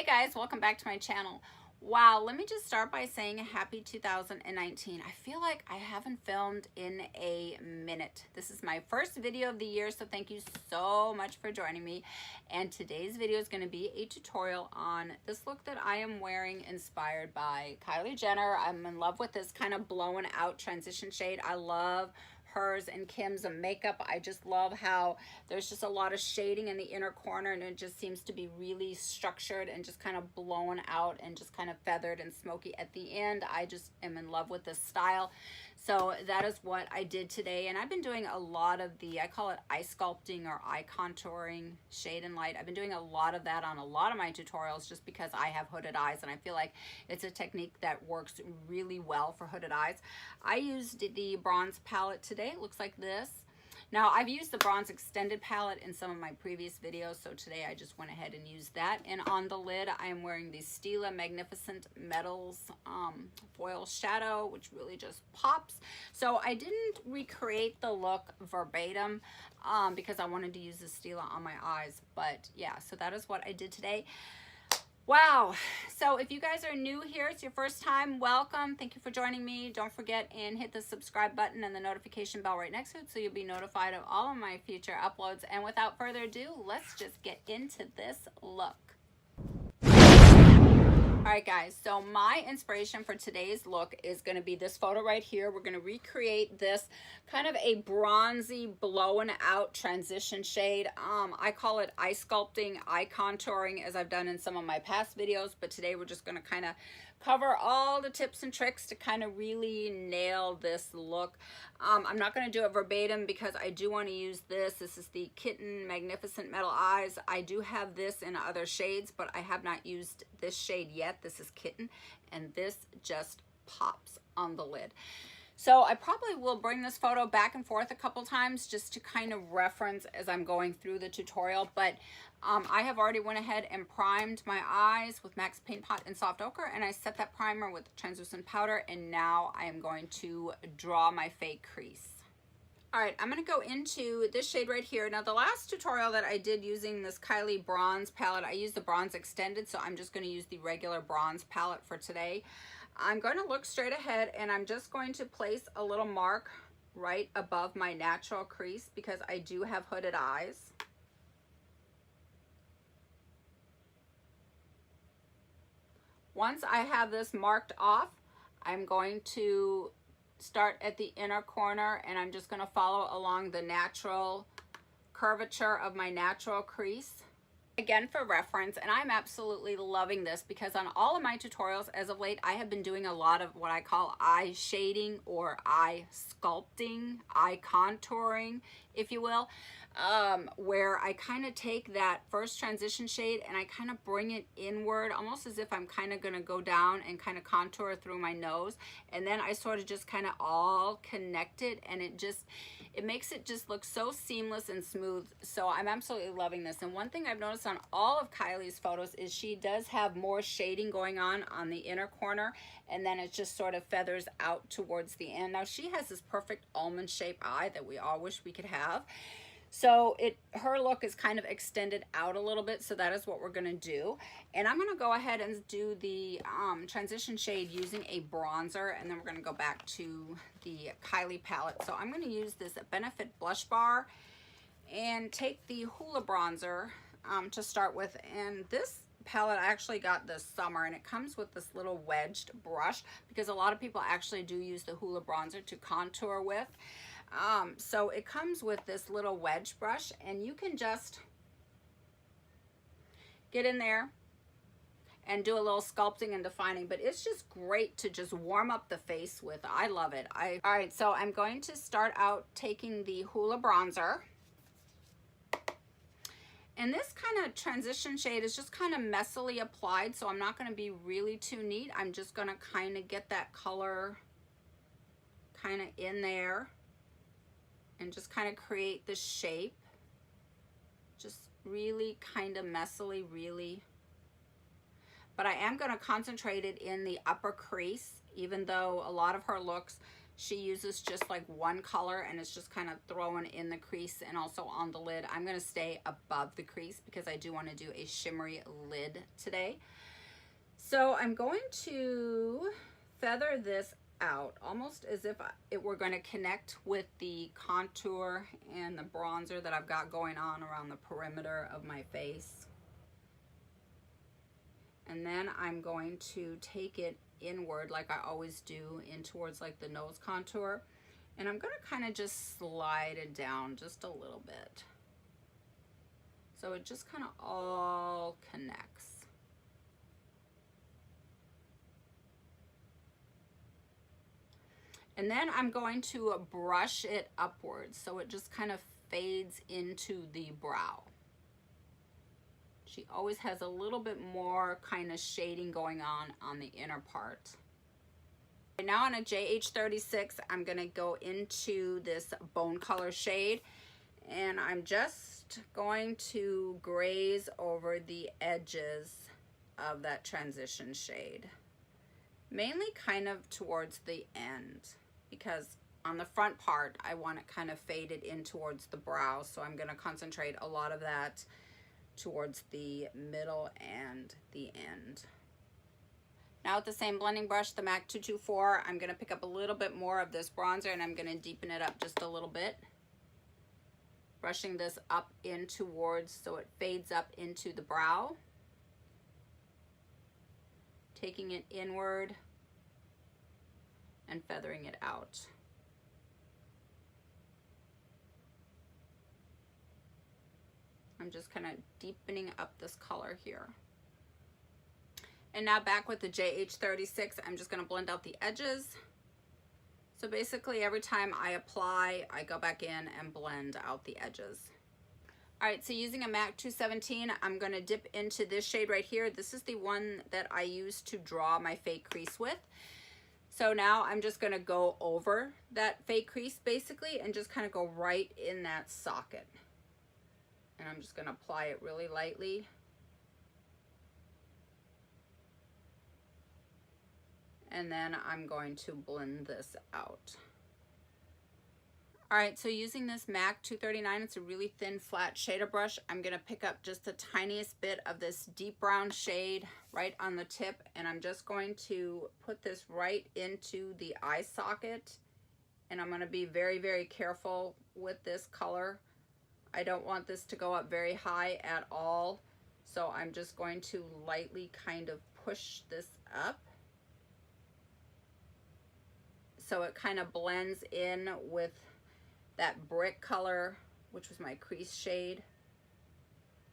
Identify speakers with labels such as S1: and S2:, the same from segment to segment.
S1: Hey guys, welcome back to my channel. Wow, let me just start by saying happy 2019. I feel like I haven't filmed in a minute. This is my first video of the year, so thank you so much for joining me. And today's video is going to be a tutorial on this look that I am wearing, inspired by Kylie Jenner. I'm in love with this kind of blown out transition shade. I love hers and Kim's makeup. I just love how there's just a lot of shading in the inner corner, and it just seems to be really structured and just kind of blown out and just kind of feathered and smoky at the end. I just am in love with this style. So that is what I did today, and I've been doing a lot of the, I call it eye sculpting or eye contouring, shade and light. I've been doing a lot of that on a lot of my tutorials just because I have hooded eyes, and I feel like it's a technique that works really well for hooded eyes. I used the bronze palette today. It looks like this. Now, I've used the bronze extended palette in some of my previous videos, so today I just went ahead and used that. And on the lid, I am wearing the Stila Magnificent Metals foil shadow, which really just pops. So I didn't recreate the look verbatim because I wanted to use the Stila on my eyes. But yeah, so that is what I did today. Wow. So if you guys are new here, it's your first time, welcome. Thank you for joining me. Don't forget and hit the subscribe button and the notification bell right next to it so you'll be notified of all of my future uploads. And without further ado, let's just get into this look. All right, guys, so my inspiration for today's look is going to be this photo right here. We're going to recreate this kind of a bronzy, blown out transition shade. I call it eye sculpting, eye contouring, as I've done in some of my past videos, but today we're just going to kind of cover all the tips and tricks to kind of really nail this look. I'm not going to do it verbatim because I do want to use this. This is the Kitten Magnificent Metal Eyes. I do have this in other shades, but I have not used this shade yet. This is Kitten, and this just pops on the lid. So I probably will bring this photo back and forth a couple times just to kind of reference as I'm going through the tutorial, but I have already went ahead and primed my eyes with MAC's Paint Pot in Soft Ochre, and I set that primer with translucent powder, and now I am going to draw my fake crease. All right, I'm going to go into this shade right here. Now, the last tutorial that I did using this Kylie bronze palette, I used the bronze extended, so I'm just going to use the regular bronze palette for today. I'm going to look straight ahead, and I'm just going to place a little mark right above my natural crease because I do have hooded eyes. Once I have this marked off, I'm going to start at the inner corner, and I'm just going to follow along the natural curvature of my natural crease. Again, for reference, and I'm absolutely loving this because on all of my tutorials as of late, I have been doing a lot of what I call eye shading or eye sculpting, eye contouring, if you will, where I kind of take that first transition shade and I kind of bring it inward, almost as if I'm kind of going to go down and kind of contour through my nose, and then I sort of just kind of all connect it, and it makes it just look so seamless and smooth. So I'm absolutely loving this. And one thing I've noticed on all of Kylie's photos is she does have more shading going on the inner corner, and then it just sort of feathers out towards the end. Now, she has this perfect almond shaped eye that we all wish we could have. So her look is kind of extended out a little bit, so that is what we're going to do. And I'm going to go ahead and do the transition shade using a bronzer, and then we're going to go back to the Kylie palette. So I'm going to use this Benefit Blush Bar and take the Hoola bronzer to start with. And this palette I actually got this summer, and it comes with this little wedged brush because a lot of people actually do use the Hoola bronzer to contour with. So it comes with this little wedge brush, and you can just get in there and do a little sculpting and defining, but it's just great to just warm up the face with. I love it. All right, so I'm going to start out taking the Hoola bronzer, and this kind of transition shade is just kind of messily applied, so I'm not going to be really too neat. I'm just going to kind of get that color kind of in there and just kind of create the shape, just really kind of messily, really. But I am going to concentrate it in the upper crease, even though a lot of her looks, She uses just like one color and it's just kind of thrown in the crease and also on the lid. I'm going to stay above the crease because I do want to do a shimmery lid today. So I'm going to feather this out almost as if it were going to connect with the contour and the bronzer that I've got going on around the perimeter of my face. And then I'm going to take it inward like I always do in towards like the nose contour, and I'm going to kind of just slide it down just a little bit so it just kind of all connects. And then I'm going to brush it upwards so it just kind of fades into the brow. She always has a little bit more kind of shading going on the inner part. Right now on a JH36, I'm going to go into this bone color shade, and I'm just going to graze over the edges of that transition shade. Mainly kind of towards the end, because on the front part, I want it kind of faded in towards the brow, so I'm going to concentrate a lot of that towards the middle and the end. Now with the same blending brush, the MAC 224, I'm going to pick up a little bit more of this bronzer and I'm going to deepen it up just a little bit. Brushing this up in towards so it fades up into the brow. Taking it inward and feathering it out. I'm just kind of deepening up this color here. And now back with the JH36, I'm just going to blend out the edges. So basically every time I apply, I go back in and blend out the edges. All right, so using a MAC 217, I'm going to dip into this shade right here. This is the one that I used to draw my fake crease with. So now I'm just going to go over that fake crease basically and just kind of go right in that socket. And I'm just going to apply it really lightly. And then I'm going to blend this out. All right, so using this MAC 239, it's a really thin, flat shader brush. I'm going to pick up just the tiniest bit of this deep brown shade right on the tip, and I'm just going to put this right into the eye socket. And I'm going to be very, very careful with this color. I don't want this to go up very high at all, so I'm just going to lightly kind of push this up so it kind of blends in with that brick color, which was my crease shade,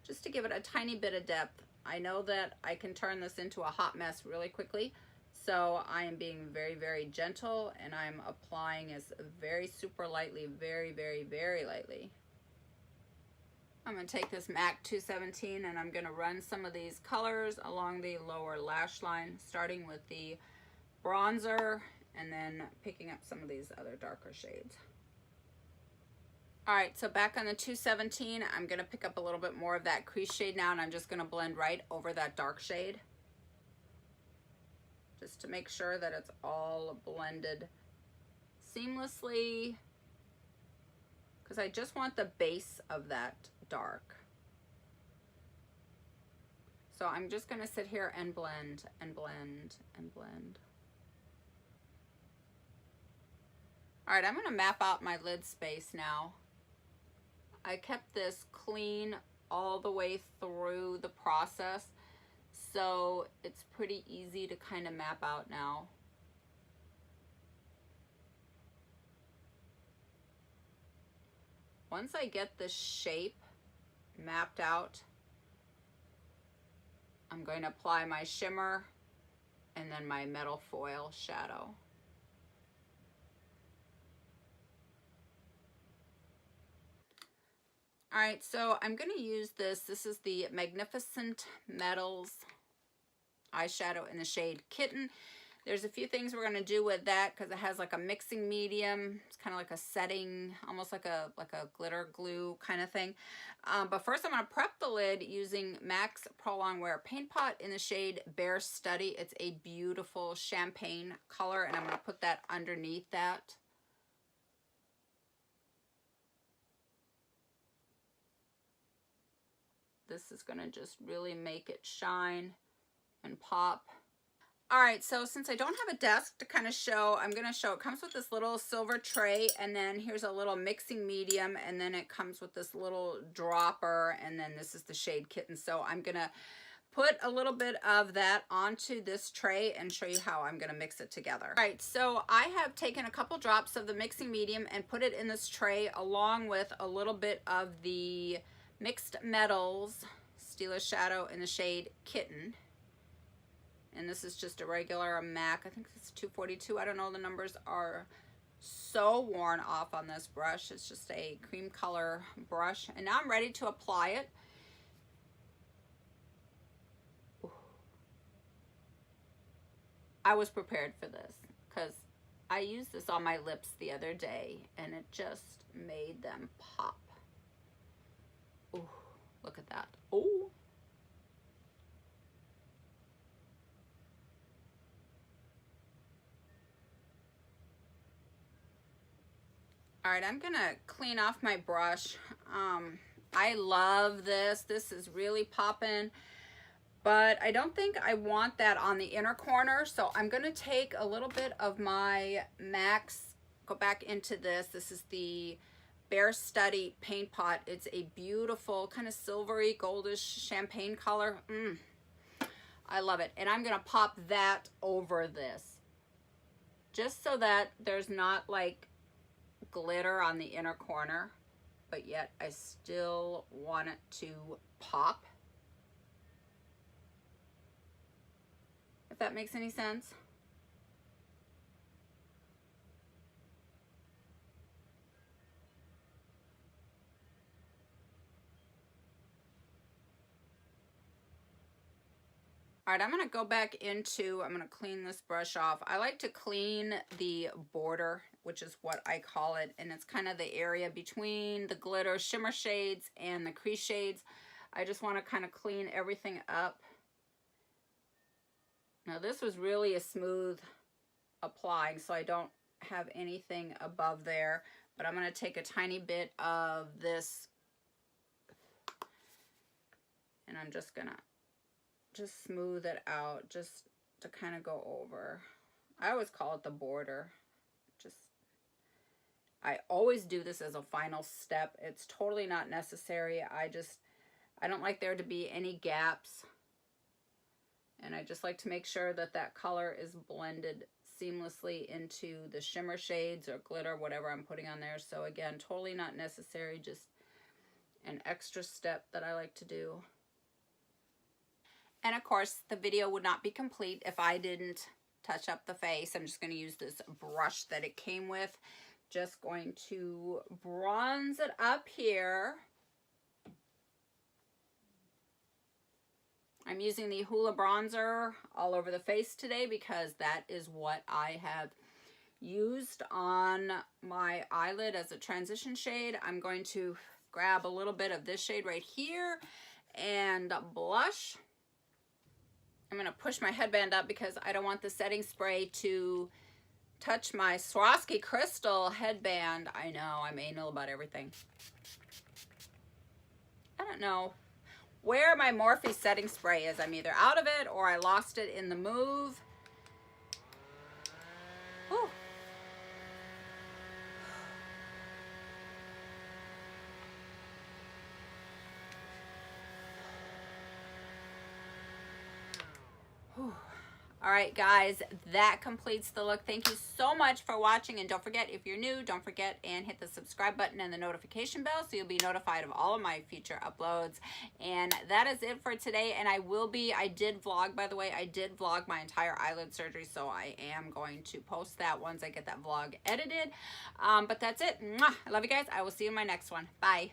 S1: just to give it a tiny bit of depth. I know that I can turn this into a hot mess really quickly, so I am being very, very gentle, and I'm applying this very super lightly, very, very, very lightly. I'm going to take this MAC 217 and I'm going to run some of these colors along the lower lash line, starting with the bronzer and then picking up some of these other darker shades. All right, so back on the 217, I'm going to pick up a little bit more of that crease shade now, and I'm just going to blend right over that dark shade, just to make sure that it's all blended seamlessly, because I just want the base of that dark. So I'm just going to sit here and blend and blend and blend. All right, I'm going to map out my lid space now. I kept this clean all the way through the process, so it's pretty easy to kind of map out now. Once I get the shape mapped out, I'm going to apply my shimmer and then my metal foil shadow. All right, so I'm going to use this. This is the Magnificent Metals eyeshadow in the shade Kitten. There's a few things we're going to do with that because it has like a mixing medium. It's kind of like a setting, almost like a glitter glue kind of thing. But first I'm going to prep the lid using MAC's Pro Longwear Paint Pot in the shade Bare Study. It's a beautiful champagne color, and I'm going to put that underneath that. This is going to just really make it shine and pop. All right, so since I don't have a desk to kind of show, I'm going to show, it comes with this little silver tray, and then here's a little mixing medium, and then it comes with this little dropper, and then this is the shade Kitten. So I'm going to put a little bit of that onto this tray and show you how I'm going to mix it together. All right, so I have taken a couple drops of the mixing medium and put it in this tray along with a little bit of the Mixed Metals Stila Shadow in the shade Kitten. And this is just a regular MAC. I think it's 242. I don't know. The numbers are so worn off on this brush. It's just a cream color brush. And now I'm ready to apply it. Ooh. I was prepared for this because I used this on my lips the other day and it just made them pop. Ooh, look at that. Ooh. All right, I'm gonna clean off my brush. I love this. This is really popping, but I don't think I want that on the inner corner. So I'm gonna take a little bit of my MAC's, go back into this. This is the Bare Study Paint Pot. It's a beautiful kind of silvery goldish champagne color. I love it. And I'm gonna pop that over this just so that there's not like glitter on the inner corner, but yet I still want it to pop. If that makes any sense. All right, I'm going to go back into, I'm going to clean this brush off. I like to clean the border, which is what I call it, and it's kind of the area between the glitter shimmer shades and the crease shades. I just want to kind of clean everything up. Now this was really a smooth applying, so I don't have anything above there, but I'm going to take a tiny bit of this and I'm just going to just smooth it out just to kind of go over. I always call it the border. I always do this as a final step. It's totally not necessary. I don't like there to be any gaps. And I just like to make sure that that color is blended seamlessly into the shimmer shades or glitter, whatever I'm putting on there. So again, totally not necessary, just an extra step that I like to do. And of course, the video would not be complete if I didn't touch up the face. I'm just going to use this brush that it came with. Just going to bronze it up here. I'm using the Hoola bronzer all over the face today because that is what I have used on my eyelid as a transition shade. I'm going to grab a little bit of this shade right here and blush. I'm going to push my headband up because I don't want the setting spray to touch my Swarovski crystal headband. I know, I'm anal about everything. I don't know where my Morphe setting spray is. I'm either out of it or I lost it in the move. Whew. Whew. All right, guys, that completes the look. Thank you so much for watching. And don't forget, if you're new, don't forget and hit the subscribe button and the notification bell so you'll be notified of all of my future uploads. And that is it for today. And I did vlog, by the way, I did vlog my entire eyelid surgery. So I am going to post that once I get that vlog edited. But that's it. Mwah! I love you guys. I will see you in my next one. Bye.